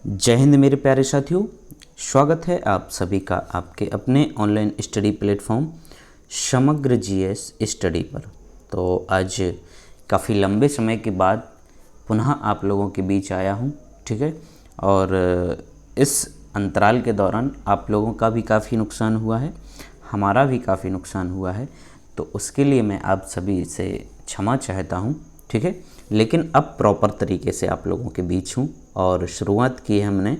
जय हिंद मेरे प्यारे साथियों, स्वागत है आप सभी का आपके अपने ऑनलाइन स्टडी प्लेटफॉर्म समग्र जीएस स्टडी पर। तो आज काफ़ी लंबे समय के बाद पुनः आप लोगों के बीच आया हूं, ठीक है। और इस अंतराल के दौरान आप लोगों का भी काफ़ी नुकसान हुआ है, हमारा भी काफ़ी नुकसान हुआ है, तो उसके लिए मैं आप सभी से क्षमा चाहता हूं, ठीक है। लेकिन अब प्रॉपर तरीके से आप लोगों के बीच हूँ और शुरुआत की है हमने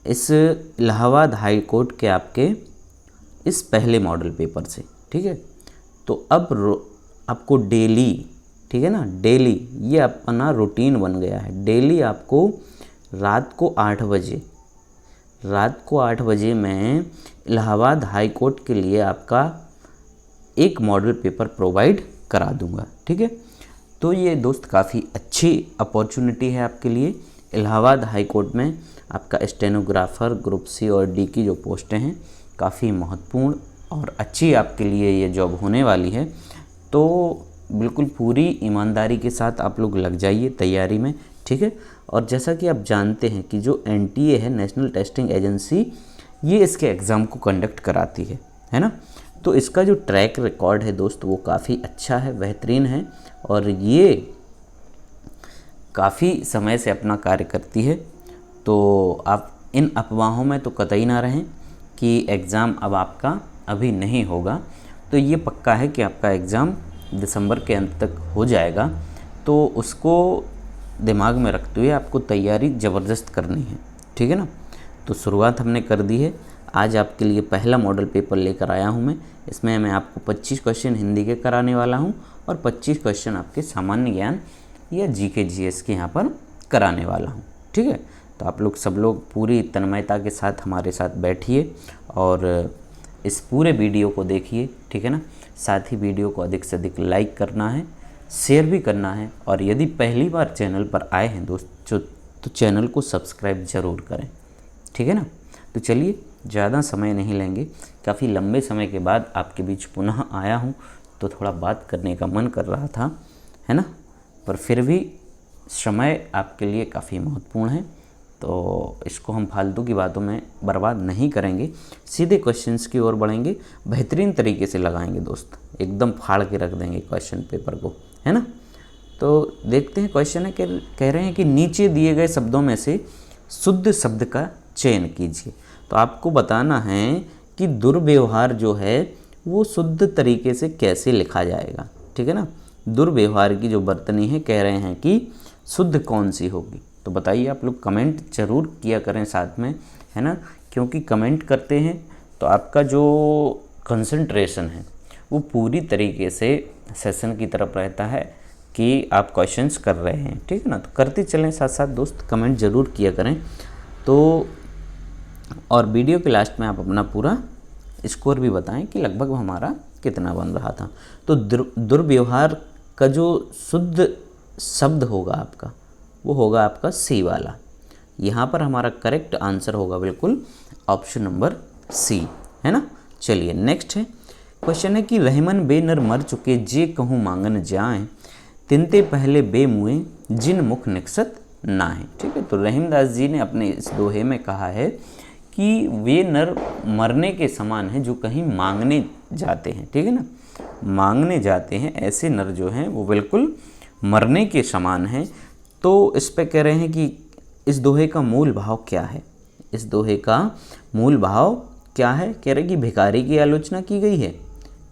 इस इलाहाबाद हाई कोर्ट के आपके इस पहले मॉडल पेपर से, ठीक है। तो अब आपको डेली, ठीक है ना, डेली ये अपना रूटीन बन गया है। डेली आपको रात को 8 बजे मैं इलाहाबाद हाई कोर्ट के लिए आपका एक मॉडल पेपर प्रोवाइड करा दूंगा, ठीक है। तो ये दोस्त काफ़ी अच्छी अपॉर्चुनिटी है आपके लिए। इलाहाबाद हाई कोर्ट में आपका स्टेनोग्राफर ग्रुप सी और डी की जो पोस्टें हैं काफ़ी महत्वपूर्ण और अच्छी आपके लिए ये जॉब होने वाली है। तो बिल्कुल पूरी ईमानदारी के साथ आप लोग लग जाइए तैयारी में, ठीक है। और जैसा कि आप जानते हैं कि जो एनटीए है, नेशनल टेस्टिंग एजेंसी, ये इसके एग्ज़ाम को कंडक्ट कराती है ना। तो इसका जो ट्रैक रिकॉर्ड है दोस्त वो काफ़ी अच्छा है, बेहतरीन है और ये काफ़ी समय से अपना कार्य करती है। तो आप इन अफवाहों में तो कतई ना रहें कि एग्ज़ाम अब आपका अभी नहीं होगा। तो ये पक्का है कि आपका एग्ज़ाम दिसंबर के अंत तक हो जाएगा। तो उसको दिमाग में रखते हुए आपको तैयारी ज़बरदस्त करनी है, ठीक है ना। तो शुरुआत हमने कर दी है। आज आपके लिए पहला मॉडल पेपर लेकर आया हूँ मैं। इसमें मैं आपको 25 क्वेश्चन हिंदी के कराने वाला हूँ और 25 क्वेश्चन आपके सामान्य ज्ञान या जीके जीएस के यहाँ पर कराने वाला हूँ, ठीक है। तो आप लोग सब लोग पूरी तन्मयता के साथ हमारे साथ बैठिए और इस पूरे वीडियो को देखिए, ठीक है ना। साथ ही वीडियो को अधिक से अधिक लाइक करना है, शेयर भी करना है और यदि पहली बार चैनल पर आए हैं दोस्त तो चैनल को सब्सक्राइब ज़रूर करें, ठीक है ना। तो चलिए ज़्यादा समय नहीं लेंगे, काफ़ी लंबे समय के बाद आपके बीच पुनः आया हूँ तो थोड़ा बात करने का मन कर रहा था, है ना। पर फिर भी समय आपके लिए काफ़ी महत्वपूर्ण है, तो इसको हम फालतू की बातों में बर्बाद नहीं करेंगे, सीधे क्वेश्चंस की ओर बढ़ेंगे, बेहतरीन तरीके से लगाएंगे दोस्त, एकदम फाड़ के रख देंगे क्वेश्चन पेपर को, है ना। तो देखते हैं क्वेश्चन है, कह रहे हैं कि नीचे दिए गए शब्दों में से शुद्ध शब्द का चयन कीजिए। तो आपको बताना है कि दुर्व्यवहार जो है वो शुद्ध तरीके से कैसे लिखा जाएगा, ठीक है ना। दुर्व्यवहार की जो बरतनी है कह रहे हैं कि शुद्ध कौन सी होगी। तो बताइए, आप लोग कमेंट ज़रूर किया करें साथ में, है ना, क्योंकि कमेंट करते हैं तो आपका जो कंसंट्रेशन है वो पूरी तरीके से सेशन की तरफ रहता है कि आप क्वेश्चंस कर रहे हैं, ठीक है ना। तो करते चलें साथ साथ दोस्त, कमेंट ज़रूर किया करें। तो और वीडियो के लास्ट में आप अपना पूरा स्कोर भी बताएं कि लगभग हमारा कितना बन रहा था। तो दुर्व्यवहार का जो शुद्ध शब्द होगा आपका वो होगा आपका सी वाला। यहाँ पर हमारा करेक्ट आंसर होगा बिल्कुल ऑप्शन नंबर सी, है ना। चलिए नेक्स्ट है क्वेश्चन है कि रहमन बे नर मर चुके जे कहूँ मांगन जाएं, तिनते पहले बे मुए जिन मुख निकसत ना है, ठीक है। तो रहीमदास जी ने अपने इस दोहे में कहा है कि वे नर मरने के समान हैं जो कहीं मांगने जाते हैं, ठीक है ना, मांगने जाते हैं, ऐसे नर जो हैं वो बिल्कुल मरने के समान हैं। तो इस पे कह रहे हैं कि इस दोहे का मूल भाव क्या है। इस दोहे का मूल भाव क्या है, कह रहे कि भिखारी की आलोचना की गई है,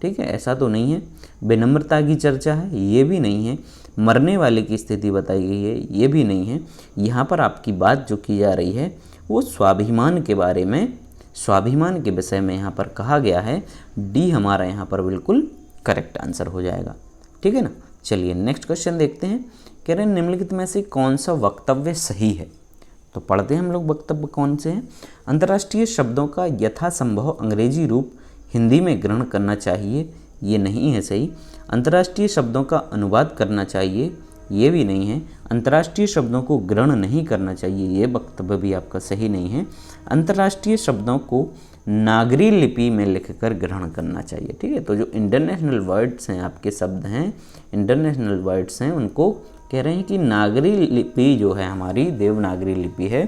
ठीक है, ऐसा तो नहीं है। विनम्रता की चर्चा है, ये भी नहीं है। मरने वाले की स्थिति बताई गई है, ये भी नहीं है। यहाँ पर आपकी बात जो की जा रही है वो स्वाभिमान के बारे में, स्वाभिमान के विषय में यहाँ पर कहा गया है। डी हमारा यहाँ पर बिल्कुल करेक्ट आंसर हो जाएगा, ठीक है ना। चलिए नेक्स्ट क्वेश्चन देखते हैं। कह रहे हैं निम्नलिखित में से कौन सा वक्तव्य सही है। तो पढ़ते हैं हम लोग वक्तव्य कौन से हैं। अंतर्राष्ट्रीय शब्दों का यथासंभव अंग्रेजी रूप हिंदी में ग्रहण करना चाहिए, ये नहीं है सही। अंतर्राष्ट्रीय शब्दों का अनुवाद करना चाहिए, ये भी नहीं है। अंतर्राष्ट्रीय शब्दों को ग्रहण नहीं करना चाहिए, ये वक्तव्य भी आपका सही नहीं है। अंतर्राष्ट्रीय शब्दों को नागरी लिपि में लिखकर ग्रहण करना चाहिए, ठीक है। तो जो इंटरनेशनल वर्ड्स हैं, आपके शब्द हैं, इंटरनेशनल वर्ड्स हैं, उनको कह रहे हैं कि नागरी लिपि जो है हमारी देवनागरी लिपि है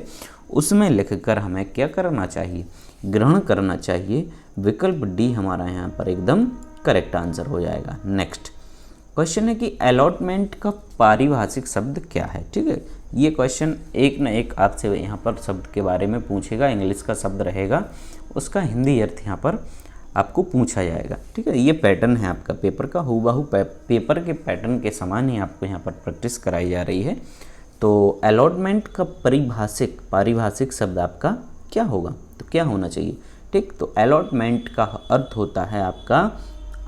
उसमें लिखकर हमें क्या करना चाहिए, ग्रहण करना चाहिए। विकल्प डी हमारा यहाँ पर एकदम करेक्ट आंसर हो जाएगा। नेक्स्ट क्वेश्चन है कि अलॉटमेंट का पारिभाषिक शब्द क्या है। ठीक है, ये क्वेश्चन एक न एक आपसे यहाँ पर शब्द के बारे में पूछेगा, इंग्लिश का शब्द रहेगा, उसका हिंदी अर्थ यहाँ पर आपको पूछा जाएगा। ठीक है, ये पैटर्न है आपका पेपर का, हूबहू पेपर के पैटर्न के समान ही आपको यहाँ पर प्रैक्टिस कराई जा रही है। तो अलॉटमेंट का पारिभाषिक शब्द आपका क्या होगा, तो क्या होना चाहिए। ठीक, तो अलॉटमेंट का अर्थ होता है आपका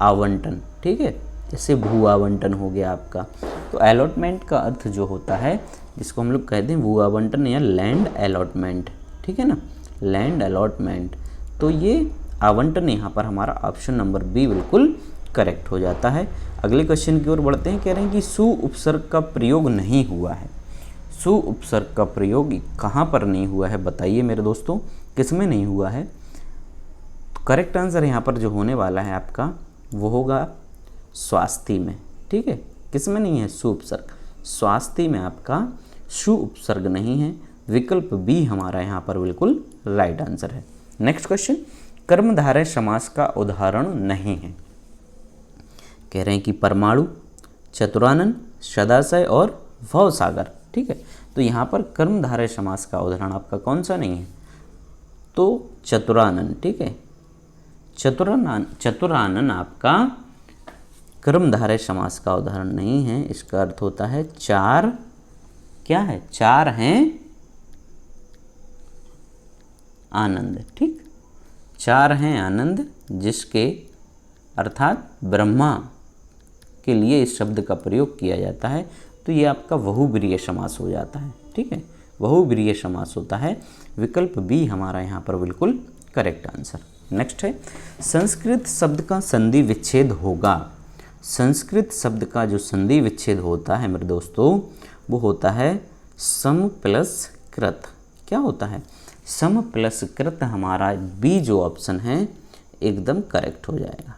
आवंटन। ठीक है, जैसे भू आवंटन हो गया आपका, तो अलॉटमेंट का अर्थ जो होता है, जिसको हम लोग कहते हैं भू आवंटन या लैंड अलॉटमेंट। ठीक है ना, लैंड अलॉटमेंट, तो ये आवंटन यहाँ पर हमारा ऑप्शन नंबर बी बिल्कुल करेक्ट हो जाता है। अगले क्वेश्चन की ओर बढ़ते हैं। कह रहे हैं कि सु उपसर्ग का प्रयोग नहीं हुआ है। सु उपसर्ग का प्रयोग कहाँ पर नहीं हुआ है, बताइए मेरे दोस्तों, किस में नहीं हुआ है। तो करेक्ट आंसर यहाँ पर जो होने वाला है आपका वो होगा स्वास्थ्य में। ठीक है, किस में नहीं है, सु उपसर्ग, स्वास्थ्य में आपका सु उपसर्ग नहीं है। विकल्प बी हमारा यहाँ पर बिल्कुल राइट आंसर है। नेक्स्ट क्वेश्चन, कर्मधारय समास का उदाहरण नहीं है। कह रहे हैं कि परमाणु, चतुरानन, सदाशय और भवसागर। ठीक है, तो यहाँ पर कर्मधारय समास का उदाहरण आपका कौन सा नहीं है, तो चतुरानन। ठीक है, चतुरानन आपका कर्मधारय समास का उदाहरण नहीं है। इसका अर्थ होता है चार, क्या है, चार हैं आनंद। ठीक, चार हैं आनंद, जिसके अर्थात ब्रह्मा के लिए इस शब्द का प्रयोग किया जाता है, तो ये आपका बहुब्रीहि समास हो जाता है। ठीक है, बहुब्रीहि समास होता है। विकल्प बी हमारा यहाँ पर बिल्कुल करेक्ट आंसर। नेक्स्ट है, संस्कृत शब्द का संधि विच्छेद होगा। संस्कृत शब्द का जो संधि विच्छेद होता है मेरे दोस्तों, वो होता है सम प्लस कृत। क्या होता है, सम प्लस कृत। हमारा बी जो ऑप्शन है एकदम करेक्ट हो जाएगा।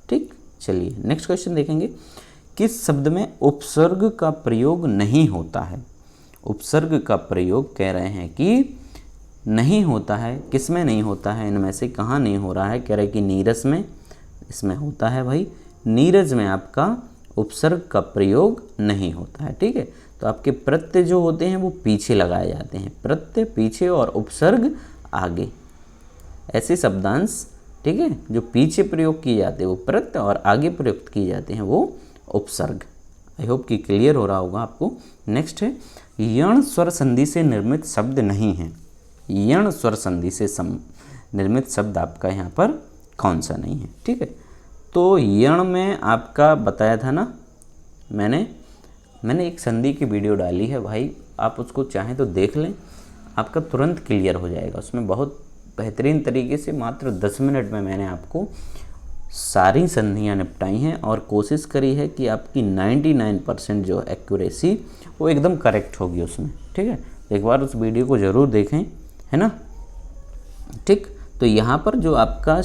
ठीक, चलिए नेक्स्ट क्वेश्चन देखेंगे। किस शब्द में उपसर्ग का प्रयोग नहीं होता है। उपसर्ग का प्रयोग कह रहे हैं कि नहीं होता है, किस में नहीं होता है, इनमें से कहाँ नहीं हो रहा है। कह रहे हैं कि नीरस में, इसमें होता है भाई, नीरज में आपका उपसर्ग का प्रयोग नहीं होता है। ठीक है, तो आपके प्रत्यय जो होते हैं वो पीछे लगाए जाते हैं, प्रत्यय पीछे और उपसर्ग आगे, ऐसे शब्दांश। ठीक है, जो पीछे प्रयोग किए जाते हैं वो प्रत्यय और आगे प्रयुक्त किए जाते हैं वो उपसर्ग। आई होप कि क्लियर हो रहा होगा आपको। नेक्स्ट है, यण स्वर संधि से निर्मित शब्द नहीं है। यण स्वर संधि से निर्मित शब्द आपका यहाँ पर कौन सा नहीं है। ठीक है, तो यण में आपका बताया था ना, मैंने एक संधि की वीडियो डाली है भाई, आप उसको चाहें तो देख लें, आपका तुरंत क्लियर हो जाएगा। उसमें बहुत बेहतरीन तरीके से मात्र 10 मिनट में मैंने आपको सारी संधियाँ निपटाई हैं और कोशिश करी है कि आपकी 99% जो एक्यूरेसी वो एकदम करेक्ट होगी उसमें। ठीक है, एक बार उस वीडियो को ज़रूर देखें, है ना। ठीक, तो यहाँ पर जो आपका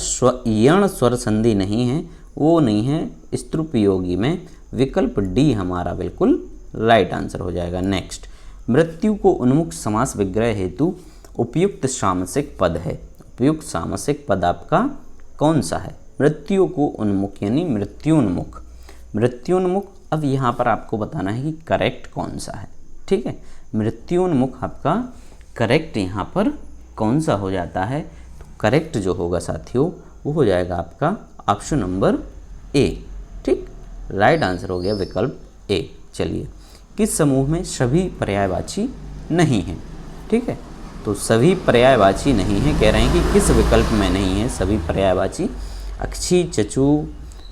यण स्वर संधि नहीं है वो नहीं है स्त्रुपयोगी में। विकल्प डी हमारा बिल्कुल राइट आंसर हो जाएगा। नेक्स्ट, मृत्यु को उन्मुख समास विग्रह हेतु उपयुक्त सामसिक पद है। उपयुक्त सामसिक पद आपका कौन सा है। मृत्यु को उन्मुख यानी मृत्युन्मुख, मृत्युन्मुख। अब यहाँ पर आपको बताना है कि करेक्ट कौन सा है। ठीक है, मृत्युन्मुख आपका करेक्ट यहाँ पर कौन सा हो जाता है, तो करेक्ट जो होगा साथियों वो हो जाएगा आपका ऑप्शन नंबर ए। ठीक, राइट आंसर हो गया विकल्प ए। चलिए, किस समूह में सभी पर्यायवाची नहीं हैं। ठीक है, तो सभी पर्यायवाची नहीं है, कह रहे हैं कि किस विकल्प में नहीं है सभी पर्यायवाची। अक्षी, चचु,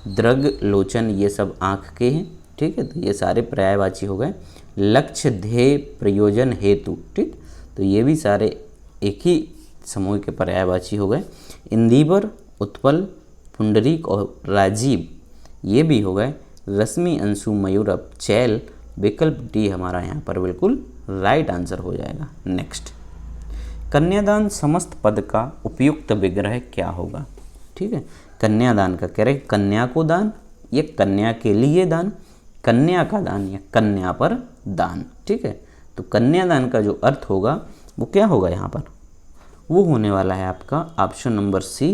दृग, लोचन, ये सब आँख के हैं। ठीक है, तो ये सारे पर्यायवाची हो गए। लक्ष्य, ध्येय, प्रयोजन, हेतु। ठीक, तो ये भी सारे एक ही समूह के पर्यायवाची हो गए। इंदिवर, उत्पल, पुंडरीक और राजीव ये भी हो गए। रश्मि, अंशु, मयूरभ, चैल। विकल्प डी हमारा यहाँ पर बिल्कुल राइट आंसर हो जाएगा। नेक्स्ट, कन्यादान समस्त पद का उपयुक्त विग्रह क्या होगा। ठीक है, कन्यादान का कह रहे कन्या को दान या कन्या के लिए दान, कन्या का दान या कन्या पर दान। ठीक है, तो कन्यादान का जो अर्थ होगा वो क्या होगा यहाँ पर, वो होने वाला है आपका ऑप्शन नंबर सी,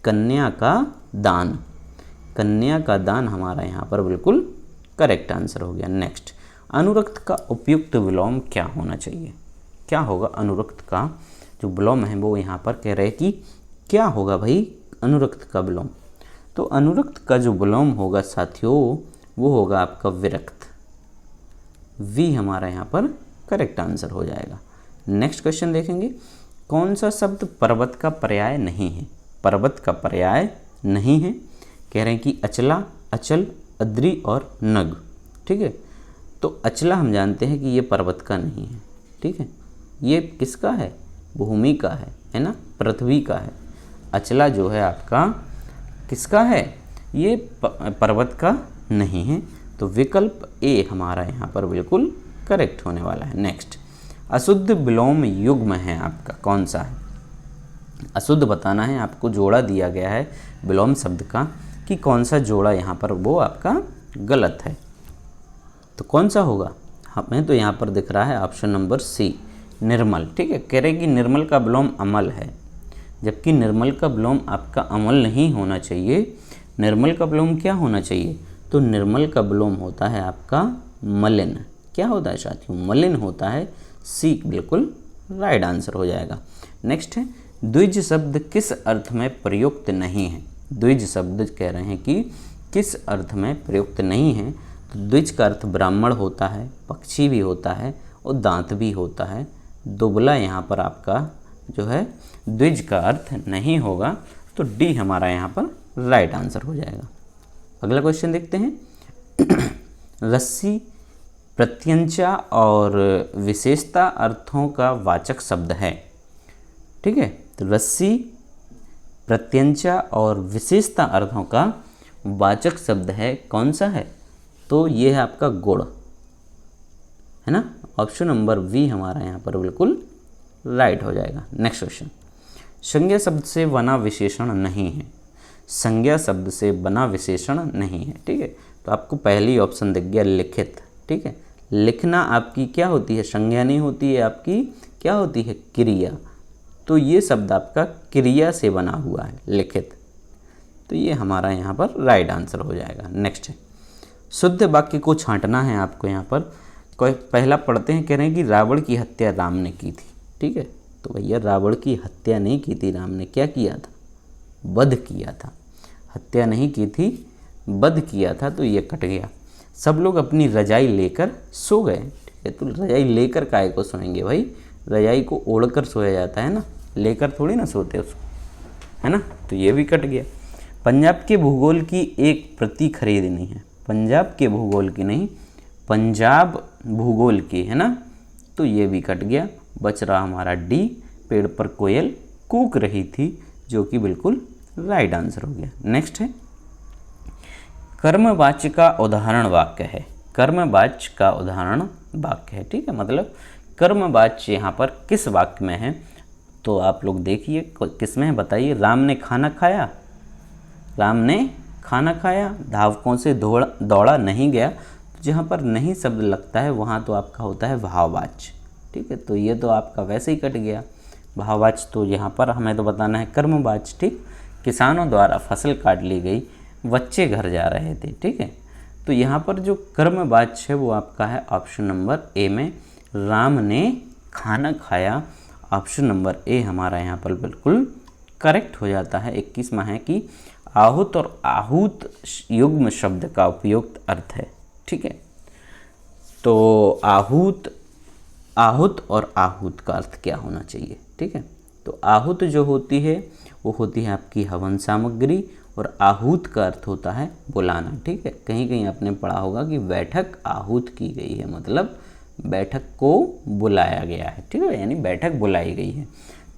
कन्या का दान। कन्या का दान हमारा यहाँ पर बिल्कुल करेक्ट आंसर हो गया। नेक्स्ट, अनुरक्त का उपयुक्त विलोम क्या होना चाहिए, क्या होगा अनुरक्त का जो विलोम है, वो यहाँ पर कह रहे हैं कि क्या होगा भाई अनुरक्त का विलोम। तो अनुरक्त का जो विलोम होगा साथियों वो होगा आपका विरक्त। वी हमारा यहाँ पर करेक्ट आंसर हो जाएगा। नेक्स्ट क्वेश्चन देखेंगे, कौन सा शब्द पर्वत का पर्याय नहीं है, पर्वत का पर्याय नहीं है। कह रहे हैं कि अचला, अचल, अद्रि और नग। ठीक है, तो अचला हम जानते हैं कि ये पर्वत का नहीं है। ठीक है, ये किसका है, भूमि का है ना, पृथ्वी का है। अचला जो है आपका किसका है, ये पर्वत का नहीं है। तो विकल्प ए हमारा यहाँ पर बिल्कुल करेक्ट होने वाला है। नेक्स्ट, अशुद्ध विलोम युग्म है आपका कौन सा है, अशुद्ध बताना है आपको, जोड़ा दिया गया है विलोम शब्द का कि कौन सा जोड़ा यहाँ पर वो आपका गलत है। तो कौन सा होगा, हमें तो यहाँ पर दिख रहा है ऑप्शन नंबर सी, निर्मल। ठीक है, कह रहे कि निर्मल का विलोम अमल है, जबकि निर्मल का विलोम आपका अमल नहीं होना चाहिए। निर्मल का विलोम क्या होना चाहिए, तो निर्मल का विलोम होता है आपका मलिन। क्या होता है साथियों, मलिन होता है। सी बिल्कुल राइट आंसर हो जाएगा। नेक्स्ट है, द्विज शब्द किस अर्थ में प्रयुक्त नहीं है। द्विज शब्द कह रहे हैं कि किस अर्थ में प्रयुक्त नहीं है। तो द्विज का अर्थ ब्राह्मण होता है, पक्षी भी होता है और दांत भी होता है। दुबला यहाँ पर आपका जो है द्विज का अर्थ नहीं होगा। तो डी हमारा यहाँ पर राइट आंसर हो जाएगा। अगला क्वेश्चन देखते हैं। रस्सी प्रत्यंचा और विशेषता अर्थों का वाचक शब्द है। ठीक है, तो रस्सी प्रत्यंचा और विशेषता अर्थों का वाचक शब्द है, कौन सा है, तो ये है आपका गुड़, है ना। ऑप्शन नंबर वी हमारा यहाँ पर बिल्कुल राइट हो जाएगा। नेक्स्ट क्वेश्चन, संज्ञा शब्द से बना विशेषण नहीं है। संज्ञा शब्द से बना विशेषण नहीं है। ठीक है, तो आपको पहली ऑप्शन दिख गया लिखित। ठीक है, लिखना आपकी क्या होती है, संज्ञा नहीं होती है, आपकी क्या होती है, क्रिया। तो ये शब्द आपका क्रिया से बना हुआ है लिखित, तो ये हमारा यहाँ पर राइट आंसर हो जाएगा। नेक्स्ट है, शुद्ध वाक्य को छांटना है आपको। यहाँ पर कोई पहला पढ़ते हैं, कह रहे हैं कि रावण की हत्या राम ने की थी। ठीक है, तो भैया रावण की हत्या नहीं की थी, राम ने क्या किया था, वध किया था। हत्या नहीं की थी, वध किया था, तो ये कट गया। सब लोग अपनी रजाई लेकर सो गए। ठीक है, तो रजाई लेकर काहे को सोएंगे भाई, रजाई को ओढ़कर सोया जाता है ना, लेकर थोड़ी ना सोते उसको, है ना। तो ये भी कट गया। पंजाब के भूगोल की एक प्रति खरीदनी है। पंजाब के भूगोल की नहीं, पंजाब भूगोल की, है ना। तो ये भी कट गया। बच रहा हमारा डी, पेड़ पर कोयल कूक रही थी, जो कि बिल्कुल राइट आंसर हो गया। नेक्स्ट है, कर्मवाच्य का उदाहरण वाक्य है। कर्मवाच्य का उदाहरण वाक्य है। ठीक है, मतलब कर्मवाच्य यहाँ पर किस वाक्य में है, तो आप लोग देखिए किस में है बताइए। राम ने खाना खाया, राम ने खाना खाया, धावकों से दौड़ा नहीं गया। तो जहाँ पर नहीं शब्द लगता है वहाँ तो आपका होता है भाववाच्य। ठीक है, तो ये तो आपका वैसे ही कट गया भाववाच्य। तो यहाँ पर हमें तो बताना है कर्मवाच्य। ठीक, किसानों द्वारा फसल काट ली गई, बच्चे घर जा रहे थे। ठीक है, तो यहाँ पर जो कर्मवाच्य है वो आपका है ऑप्शन नंबर ए में, राम ने खाना खाया। ऑप्शन नंबर ए हमारा यहाँ पर बिल्कुल करेक्ट हो जाता है। 21वां है कि आहूत और आहूत युग्म शब्द का उपयुक्त अर्थ है। ठीक है, तो आहूत, आहूत और आहूत का अर्थ क्या होना चाहिए। ठीक है, तो आहूत जो होती है वो होती है आपकी हवन सामग्री, और आहूत का अर्थ होता है बुलाना। ठीक है, कहीं कहीं आपने पढ़ा होगा कि बैठक आहूत की गई है, मतलब बैठक को बुलाया गया है। ठीक है, यानी बैठक बुलाई गई है।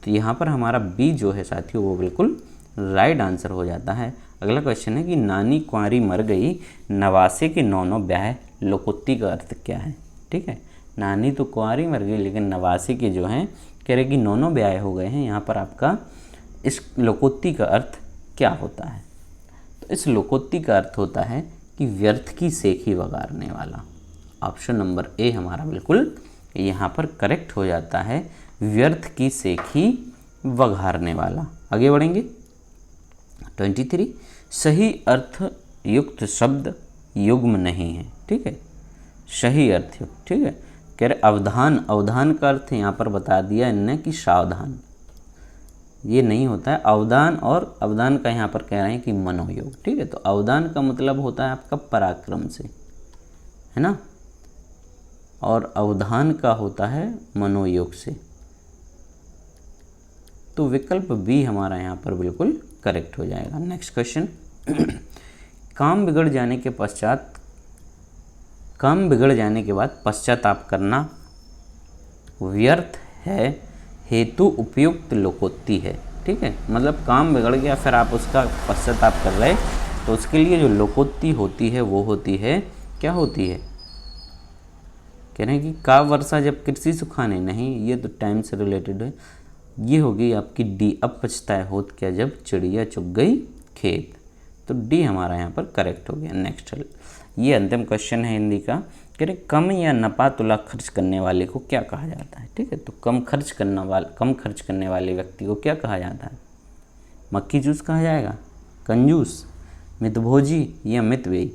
तो यहाँ पर हमारा बी जो है साथियों वो बिल्कुल राइट आंसर हो जाता है। अगला क्वेश्चन है कि नानी कुंवारी मर गई, नवासे के नौनो ब्याह, लोकोक्ति का अर्थ क्या है। ठीक है, नानी तो कुंवारी मर गई, लेकिन नवासे के जो हैं कह रहे कि नौनो ब्याह हो गए हैं। यहाँ पर आपका इस लोकोक्ति का अर्थ क्या होता है, तो इस लोकोक्ति का अर्थ होता है कि व्यर्थ की सेखी वगारने वाला। ऑप्शन नंबर ए हमारा बिल्कुल यहाँ पर करेक्ट हो जाता है। व्यर्थ की सेखी वघारने वाला। आगे बढ़ेंगे। 23 सही अर्थ युक्त शब्द युग्म नहीं है। ठीक है, सही अर्थ युक्त। ठीक है, कह रहे अवधान, अवधान का अर्थ यहाँ पर बता दिया इनने कि सावधान, ये नहीं होता है अवदान, और अवदान का यहाँ पर कह रहे हैं कि मनोयोग। ठीक है, तो अवदान का मतलब होता है आपका पराक्रम से, है ना, और अवधान का होता है मनोयोग से। तो विकल्प बी हमारा यहाँ पर बिल्कुल करेक्ट हो जाएगा। Next question. काम बिगड़ जाने के बाद पश्चाताप करना व्यर्थ है, हेतु उपयुक्त लोकोक्ति है। ठीक है, मतलब काम बिगड़ गया फिर आप उसका पश्चाताप कर रहे, तो उसके लिए जो लोकोक्ति होती है वो होती है, क्या होती है, कह रहे हैं कि का वर्षा जब कृषि सुखाने, नहीं ये तो टाइम से रिलेटेड है, ये होगी आपकी डी। अब पछताए होत क्या जब चिड़िया चुग गई खेत। तो डी हमारा यहाँ पर करेक्ट हो गया। नेक्स्ट, ये अंतिम क्वेश्चन है हिंदी का। कह रहे कम या नपा तुला खर्च करने वाले को क्या कहा जाता है। ठीक है, तो कम खर्च करने वाले व्यक्ति को क्या कहा जाता है। मक्खी चूस कहा जाएगा, कंजूस, मितभोजी या मितव्ययी।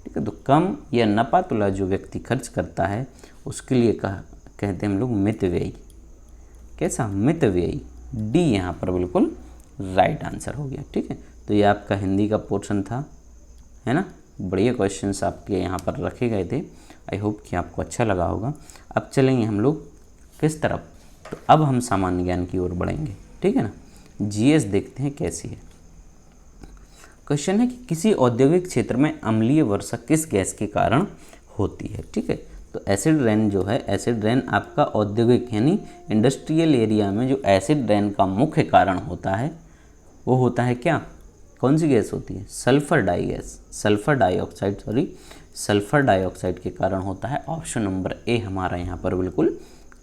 ठीक है, तो कम या नपा तुला जो व्यक्ति खर्च करता है उसके लिए कहते हैं हम लोग मितव्ययी। कैसा, मितव्ययी। डी यहाँ पर बिल्कुल राइट आंसर हो गया। ठीक है, तो ये आपका हिंदी का पोर्शन था, है ना। बढ़िया क्वेश्चंस आपके यहाँ पर रखे गए थे। आई होप कि आपको अच्छा लगा होगा। अब चलेंगे हम लोग किस तरफ, तो अब हम सामान्य ज्ञान की ओर बढ़ेंगे। ठीक है ना, जीएस देखते हैं कैसी है। क्वेश्चन है कि किसी औद्योगिक क्षेत्र में अम्लीय वर्षा किस गैस के कारण होती है। ठीक है, तो एसिड रेन जो है, एसिड रेन आपका औद्योगिक यानी इंडस्ट्रियल एरिया में जो एसिड रेन का मुख्य कारण होता है वो होता है क्या, कौन सी गैस होती है, सल्फर डाइऑक्साइड के कारण होता है। ऑप्शन नंबर ए हमारा यहाँ पर बिल्कुल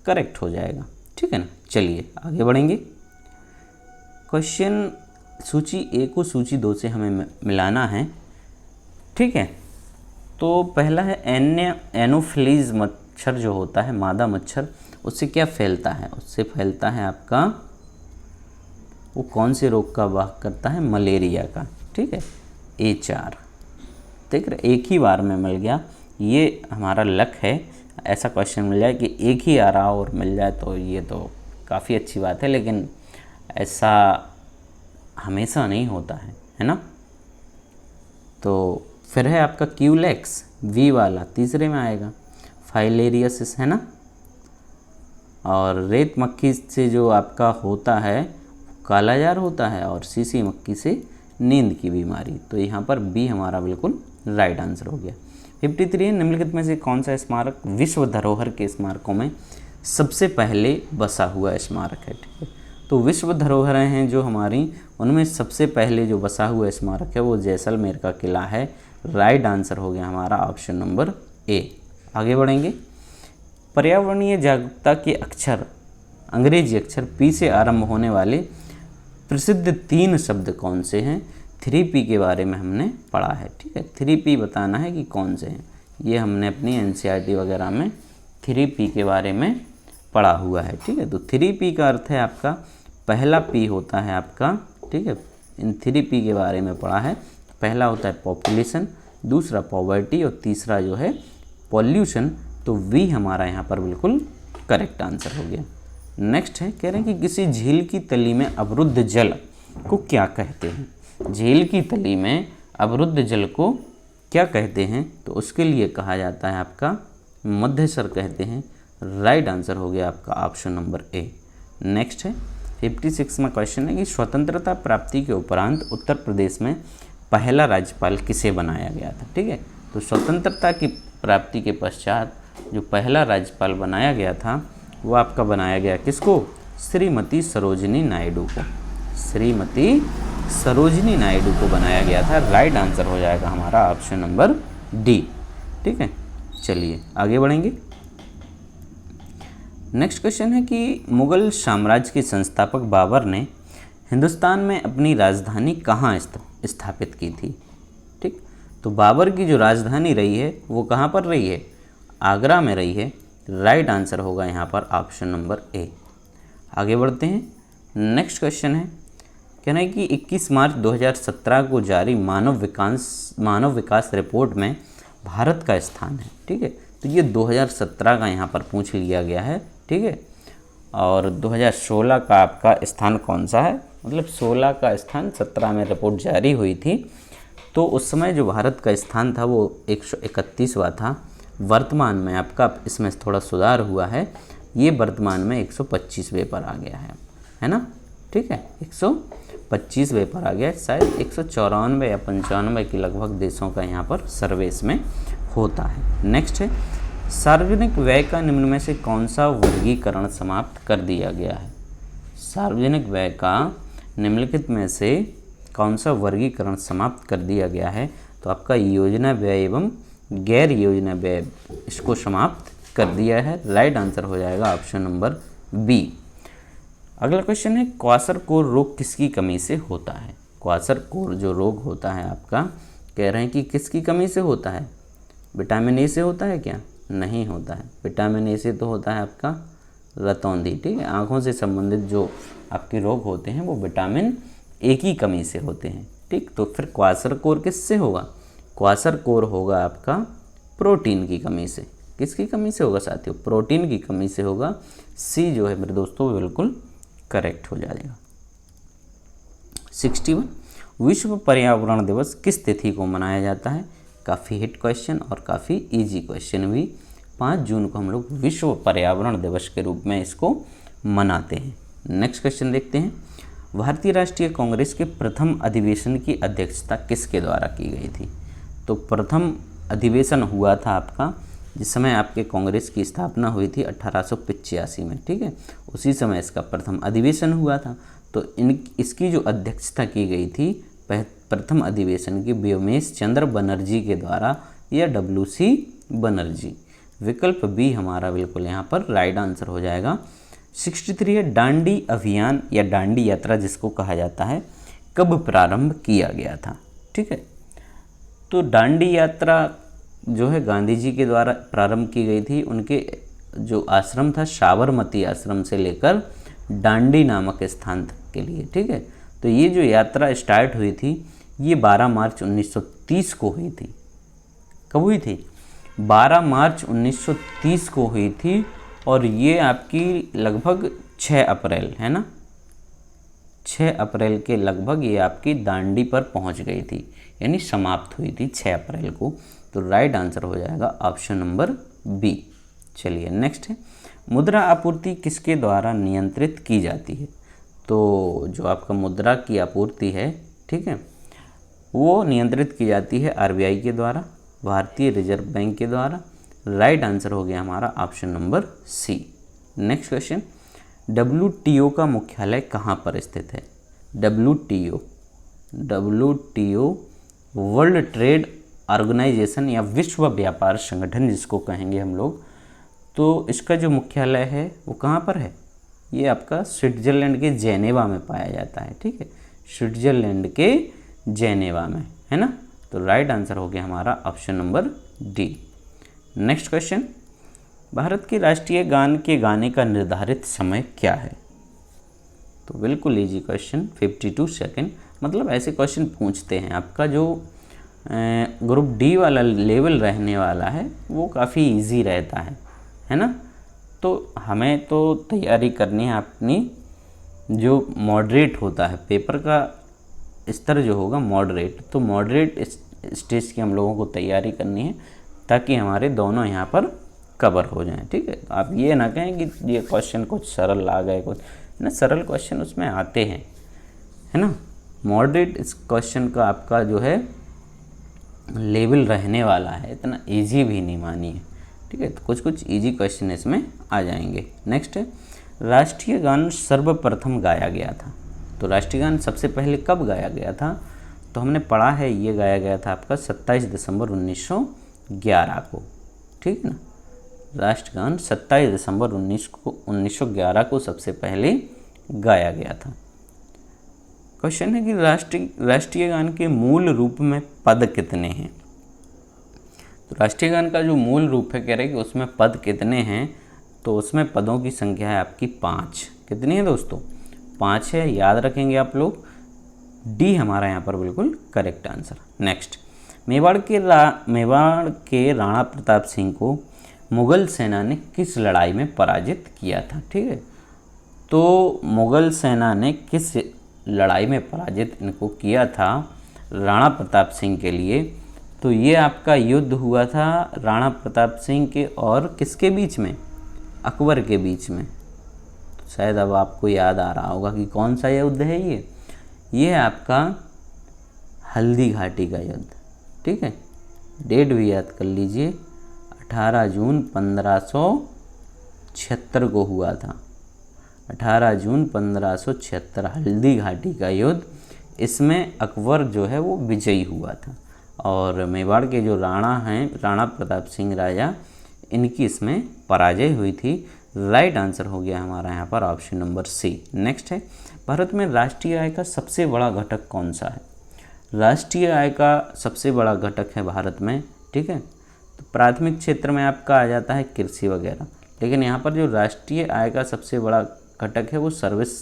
करेक्ट हो जाएगा। ठीक है ना, चलिए आगे बढ़ेंगे। क्वेश्चन सूची ए को सूची 2 से हमें मिलाना है। ठीक है, तो पहला है एनोफिलीज मच्छर जो होता है, मादा मच्छर, उससे क्या फैलता है, उससे फैलता है आपका, वो कौन से रोग का वाहक करता है, मलेरिया का। ठीक है, A4। देख रहे, एक ही बार में मिल गया, ये हमारा लक है, ऐसा क्वेश्चन मिल जाए कि एक ही आ रहा और मिल जाए तो ये तो काफ़ी अच्छी बात है, लेकिन ऐसा हमेशा नहीं होता है ना। तो फिर है आपका क्यूलेक्स, वी वाला तीसरे में आएगा, फाइलेरियसिस, है ना। और रेत मक्खी से जो आपका होता है कालाजार होता है, और सीसी मक्खी से नींद की बीमारी। तो यहाँ पर बी हमारा बिल्कुल राइट आंसर हो गया। 53 निम्नलिखित में से कौन सा स्मारक विश्व धरोहर के स्मारकों में सबसे पहले बसा हुआ स्मारक है। ठीक है, तो विश्व धरोहरें हैं जो हमारी, उनमें सबसे पहले जो बसा हुआ स्मारक है वो जैसलमेर का किला है। राइट आंसर हो गया हमारा ऑप्शन नंबर ए। आगे बढ़ेंगे। पर्यावरणीय जागरूकता के अक्षर, अंग्रेजी अक्षर पी से आरंभ होने वाले प्रसिद्ध 3 शब्द कौन से हैं। 3P के बारे में हमने पढ़ा है। ठीक है, 3P बताना है कि कौन से हैं, ये हमने अपनी NCERT वगैरह में 3P के बारे में पढ़ा हुआ है। ठीक है, तो 3P का अर्थ है आपका, पहला P होता है आपका, ठीक है, इन 3P के बारे में पढ़ा है। पहला होता है पॉपुलेशन, दूसरा पॉवर्टी और तीसरा जो है पॉल्यूशन। तो वी हमारा यहाँ पर बिल्कुल करेक्ट आंसर हो गया। नेक्स्ट है, कह रहे हैं कि किसी झील की तली में अवरुद्ध जल को क्या कहते हैं। झील की तली में अवरुद्ध जल को क्या कहते हैं, तो उसके लिए कहा जाता है आपका मध्यस्तर कहते हैं। राइट आंसर हो गया आपका ऑप्शन नंबर ए। नेक्स्ट है 56 में क्वेश्चन है कि स्वतंत्रता प्राप्ति के उपरांत उत्तर प्रदेश में पहला राज्यपाल किसे बनाया गया था। ठीक है, तो स्वतंत्रता की प्राप्ति के पश्चात जो पहला राज्यपाल बनाया गया था वो आपका बनाया गया किसको, श्रीमती सरोजिनी नायडू को। श्रीमती सरोजिनी नायडू को बनाया गया था। राइट आंसर हो जाएगा हमारा ऑप्शन नंबर डी। ठीक है, चलिए आगे बढ़ेंगे। नेक्स्ट क्वेश्चन है कि मुगल साम्राज्य के संस्थापक बाबर ने हिंदुस्तान में अपनी राजधानी कहाँ स्थापित की थी। ठीक, तो बाबर की जो राजधानी रही है वो कहाँ पर रही है, आगरा में रही है। राइट आंसर होगा यहाँ पर ऑप्शन नंबर ए। आगे बढ़ते हैं। नेक्स्ट क्वेश्चन है, कहना है कि 21 मार्च 2017 को जारी मानव विकास रिपोर्ट में भारत का स्थान है। ठीक है, तो ये 2017 का यहाँ पर पूछ लिया गया है। ठीक है, और 2016 का आपका स्थान कौन सा है, मतलब 16 का स्थान 17 में रिपोर्ट जारी हुई थी, तो उस समय जो भारत का स्थान था वो 131वां था। वर्तमान में आपका इसमें थोड़ा सुधार हुआ है, ये वर्तमान में 125वें पर आ गया है ना। ठीक है, 125वें पर आ गया है। शायद 194 या 95 के लगभग देशों का यहाँ पर सर्वे इसमें होता है। नेक्स्ट है, सार्वजनिक व्यय का निम्न में से कौन सा वर्गीकरण समाप्त कर दिया गया है। सार्वजनिक व्यय का निम्नलिखित में से कौन सा वर्गीकरण समाप्त कर दिया गया है, तो आपका योजना व्यय एवं गैर योजना व्यय, इसको समाप्त कर दिया है। राइट आंसर हो जाएगा ऑप्शन नंबर बी। अगला क्वेश्चन है, क्वाशरकोर रोग किसकी कमी से होता है। क्वाशरकोर जो रोग होता है आपका, कह रहे हैं कि किसकी कमी से होता है। विटामिन ए से होता है क्या, नहीं होता है। विटामिन ए से तो होता है आपका रतौंधी। ठीक है, आँखों से संबंधित जो आपके रोग होते हैं वो विटामिन ए की कमी से होते हैं। ठीक, तो फिर क्वाशरकोर किससे होगा, क्वाशरकोर होगा आपका प्रोटीन की कमी से। किसकी कमी से होगा साथियों, प्रोटीन की कमी से होगा। सी जो है मेरे दोस्तों बिल्कुल करेक्ट हो जाएगा। 61, विश्व पर्यावरण दिवस किस तिथि को मनाया जाता है। काफ़ी हिट क्वेश्चन और काफ़ी इजी क्वेश्चन भी। 5 जून को हम लोग विश्व पर्यावरण दिवस के रूप में इसको मनाते हैं। नेक्स्ट क्वेश्चन देखते हैं, भारतीय राष्ट्रीय कांग्रेस के प्रथम अधिवेशन की अध्यक्षता किसके द्वारा की गई थी। तो प्रथम अधिवेशन हुआ था आपका जिस समय आपके कांग्रेस की स्थापना हुई थी 1885 में। ठीक है, उसी समय इसका प्रथम अधिवेशन हुआ था। तो इसकी जो अध्यक्षता की गई थी प्रथम अधिवेशन की व्योमेश चंद्र बनर्जी के द्वारा या WC बनर्जी। विकल्प बी हमारा बिल्कुल यहाँ पर राइट आंसर हो जाएगा। 63 है, दांडी अभियान या दांडी यात्रा जिसको कहा जाता है, कब प्रारंभ किया गया था। ठीक है, तो दांडी यात्रा जो है गांधी जी के द्वारा प्रारंभ की गई थी। उनके जो आश्रम था साबरमती आश्रम से लेकर दांडी नामक स्थान तक के लिए। ठीक है, तो ये जो यात्रा स्टार्ट हुई थी ये 12 मार्च 1930 को हुई थी। कब हुई थी, 12 मार्च 1930 को हुई थी, और ये आपकी लगभग 6 अप्रैल है ना, 6 अप्रैल के लगभग ये आपकी दांडी पर पहुंच गई थी, यानी समाप्त हुई थी 6 अप्रैल को। तो राइट आंसर हो जाएगा ऑप्शन नंबर बी। चलिए नेक्स्ट है, मुद्रा आपूर्ति किसके द्वारा नियंत्रित की जाती है। तो जो आपका मुद्रा की आपूर्ति है, ठीक है, वो नियंत्रित की जाती है RBI के द्वारा, भारतीय रिजर्व बैंक के द्वारा। राइट आंसर हो गया हमारा option number c. Next question, WTO का मुख्यालय कहाँ पर स्थित है। WTO वर्ल्ड ट्रेड ऑर्गेनाइजेशन या विश्व व्यापार संगठन जिसको कहेंगे हम लोग, तो इसका जो मुख्यालय है वो कहाँ पर है, ये आपका स्विट्ज़रलैंड के जेनेवा में पाया जाता है। ठीक है, स्विट्ज़रलैंड के जेनेवा में, है ना। तो राइट आंसर हो गया हमारा option number D. Next question, Bharat के राष्ट्रीय गान के गाने का निर्धारित समय क्या है। तो बिल्कुल इजी क्वेश्चन, 52 सेकेंड। मतलब ऐसे क्वेश्चन पूछते हैं, आपका जो ग्रुप डी वाला लेवल रहने वाला है वो काफ़ी इजी रहता है ना। तो हमें तो तैयारी करनी है अपनी, जो मॉडरेट होता है पेपर का स्तर जो होगा मॉडरेट, तो मॉडरेट स्टेज की हम लोगों को तैयारी करनी है ताकि हमारे दोनों यहाँ पर कवर हो जाएं। ठीक है, आप ये ना कहें कि ये क्वेश्चन कुछ सरल आ गए, कुछ ना, सरल क्वेश्चन उसमें आते हैं, है ना। मॉडरेट इस क्वेश्चन का आपका जो है लेवल रहने वाला है, इतना इजी भी नहीं मानिए। ठीक है, तो कुछ कुछ इजी क्वेश्चन इसमें आ जाएंगे। नेक्स्ट है, राष्ट्रीय गान सर्वप्रथम गाया गया था। तो राष्ट्रीय गान सबसे पहले कब गाया गया था, तो हमने पढ़ा है ये गाया गया था आपका 27 दिसंबर 1911 को। ठीक है ना, राष्ट्रगान 27 दिसंबर 1911 को सबसे पहले गाया गया था। क्वेश्चन है कि राष्ट्रीय गान के मूल रूप में पद कितने हैं। तो राष्ट्रीय गान का जो मूल रूप है, कह रहे हैं कि उसमें पद कितने हैं, तो उसमें पदों की संख्या है आपकी 5। कितनी है दोस्तों? 5 है, याद रखेंगे आप लोग। डी हमारा यहाँ पर बिल्कुल करेक्ट आंसर। नेक्स्ट, मेवाड़ के राणा प्रताप सिंह को मुग़ल सेना ने किस लड़ाई में पराजित किया था? ठीक है, तो मुग़ल सेना ने किस लड़ाई में पराजित इनको किया था राणा प्रताप सिंह के लिए? तो ये आपका युद्ध हुआ था राणा प्रताप सिंह के और किसके बीच में? अकबर के बीच में। तो शायद अब आपको याद आ रहा होगा कि कौन सा युद्ध है ये है आपका हल्दी घाटी का युद्ध। ठीक है, डेट भी याद कर लीजिए, 18 जून 1576 को हुआ था। 18 जून 1576 हल्दी घाटी का युद्ध। इसमें अकबर जो है वो विजयी हुआ था और मेवाड़ के जो राणा हैं, राणा प्रताप सिंह राजा, इनकी इसमें पराजय हुई थी। राइट आंसर हो गया हमारा यहाँ पर ऑप्शन नंबर सी। नेक्स्ट है, भारत में राष्ट्रीय आय का सबसे बड़ा घटक कौन सा है? राष्ट्रीय आय का सबसे बड़ा घटक है भारत में, ठीक है, तो प्राथमिक क्षेत्र में आपका आ जाता है कृषि वगैरह, लेकिन यहाँ पर जो राष्ट्रीय आय का सबसे बड़ा घटक है वो सर्विस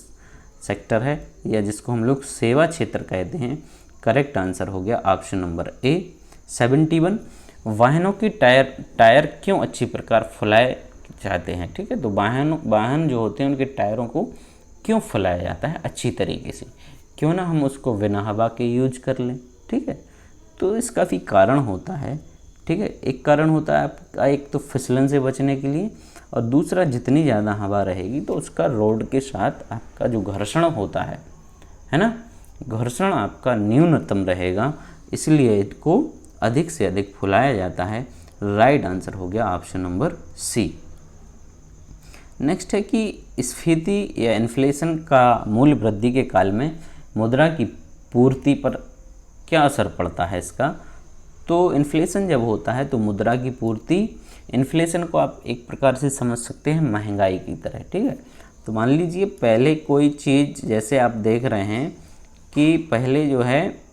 सेक्टर है, या जिसको हम लोग सेवा क्षेत्र कहते हैं। करेक्ट आंसर हो गया ऑप्शन नंबर ए 71। वाहनों की टायर क्यों अच्छी प्रकार फुलाए जाते हैं? ठीक है, तो वाहन जो होते हैं उनके टायरों को क्यों फुलाया जाता है अच्छी तरीके से? क्यों ना हम उसको बिना हवा के यूज कर लें। ठीक है, तो इसका भी कारण होता है। ठीक है, एक कारण होता है आपका, एक तो फिसलन से बचने के लिए, और दूसरा जितनी ज़्यादा हवा रहेगी तो उसका रोड के साथ आपका जो घर्षण होता है ना, घर्षण आपका न्यूनतम रहेगा, इसलिए इसको अधिक से अधिक फुलाया जाता है। राइट आंसर हो गया ऑप्शन नंबर सी। नेक्स्ट है कि स्फीति या इन्फ्लेशन का मूल्य वृद्धि के काल में मुद्रा की पूर्ति पर क्या असर पड़ता है इसका? तो इन्फ्लेशन जब होता है तो मुद्रा की पूर्ति, इन्फ्लेशन को आप एक प्रकार से समझ सकते हैं महंगाई की तरह। ठीक है, तो मान लीजिए पहले कोई चीज़, जैसे आप देख रहे हैं कि पहले जो है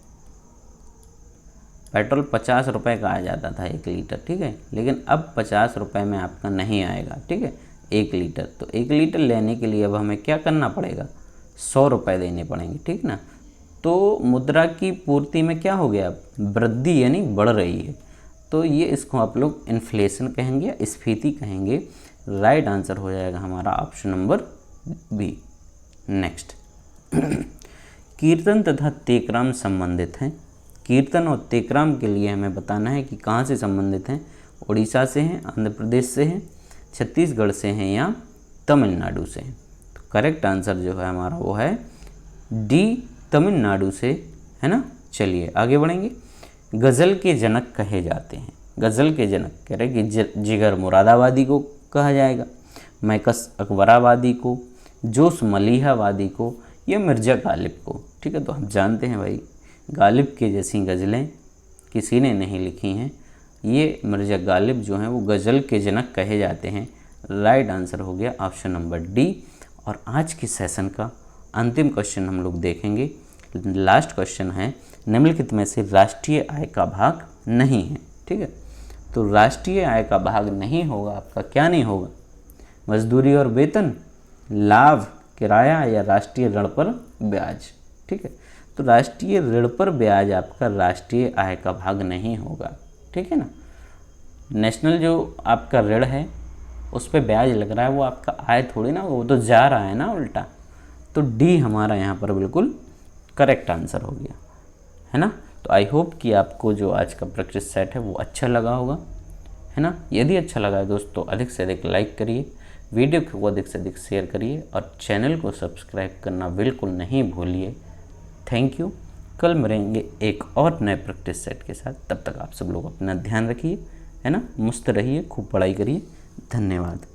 पेट्रोल 50 रुपये का आ जाता था 1 लीटर। ठीक है, लेकिन अब 50 रुपये में आपका नहीं आएगा। ठीक है, 1 लीटर, तो 1 लीटर लेने के लिए अब हमें क्या करना पड़ेगा? 100 रुपये देने पड़ेंगे। ठीक ना, तो मुद्रा की पूर्ति में क्या हो गया? वृद्धि यानी बढ़ रही है, तो ये इसको आप लोग इन्फ्लेशन कहेंगे या स्फीति कहेंगे। राइट आंसर हो जाएगा हमारा ऑप्शन नंबर बी। नेक्स्ट, कीर्तन तथा तेकराम संबंधित हैं। कीर्तन और तेकराम के लिए हमें बताना है कि कहाँ से संबंधित हैं। उड़ीसा से हैं, आंध्र प्रदेश से हैं, छत्तीसगढ़ से हैं या तमिलनाडु से हैं। तो करेक्ट आंसर जो है हमारा वो है डी, तमिलनाडु से, है ना। चलिए आगे बढ़ेंगे। गज़ल के जनक कहे जाते हैं। गज़ल के जनक कह रहे कि जिगर मुरादाबादी को कहा जाएगा, मैकस अकबराबादी को, जोश मलीहाबादी को, या मिर्ज़ा गालिब को। ठीक है, तो हम जानते हैं भाई गालिब के जैसी गज़लें किसी ने नहीं लिखी हैं। ये मिर्ज़ा गालिब जो हैं वो गज़ल के जनक कहे जाते हैं। राइट आंसर हो गया ऑप्शन नंबर डी। और आज के सेशन का अंतिम क्वेश्चन हम लोग देखेंगे। लास्ट क्वेश्चन है, निम्नलिखित में से राष्ट्रीय आय का भाग नहीं है। ठीक है, तो राष्ट्रीय आय का भाग नहीं होगा आपका, क्या नहीं होगा? मजदूरी और वेतन, लाभ, किराया, या राष्ट्रीय ऋण पर ब्याज। ठीक है, तो राष्ट्रीय ऋण पर ब्याज आपका राष्ट्रीय आय का भाग नहीं होगा। ठीक है ना, नेशनल जो आपका ऋण है उस पर ब्याज लग रहा है, वो आपका आय थोड़ी ना, वो तो जा रहा है ना उल्टा। तो डी हमारा यहाँ पर बिल्कुल करेक्ट आंसर हो गया, है ना। तो आई होप कि आपको जो आज का प्रैक्टिस सेट है वो अच्छा लगा होगा, है ना। यदि अच्छा लगा है दोस्तों, अधिक से अधिक लाइक करिए, वीडियो को अधिक से अधिक शेयर करिए और चैनल को सब्सक्राइब करना बिल्कुल नहीं भूलिए। Thank you. कल मिलेंगे एक और नए प्रैक्टिस सेट के साथ। तब तक आप सब लोग अपना ध्यान रखिए, है ना, मस्त रहिए, खूब पढ़ाई करिए। धन्यवाद।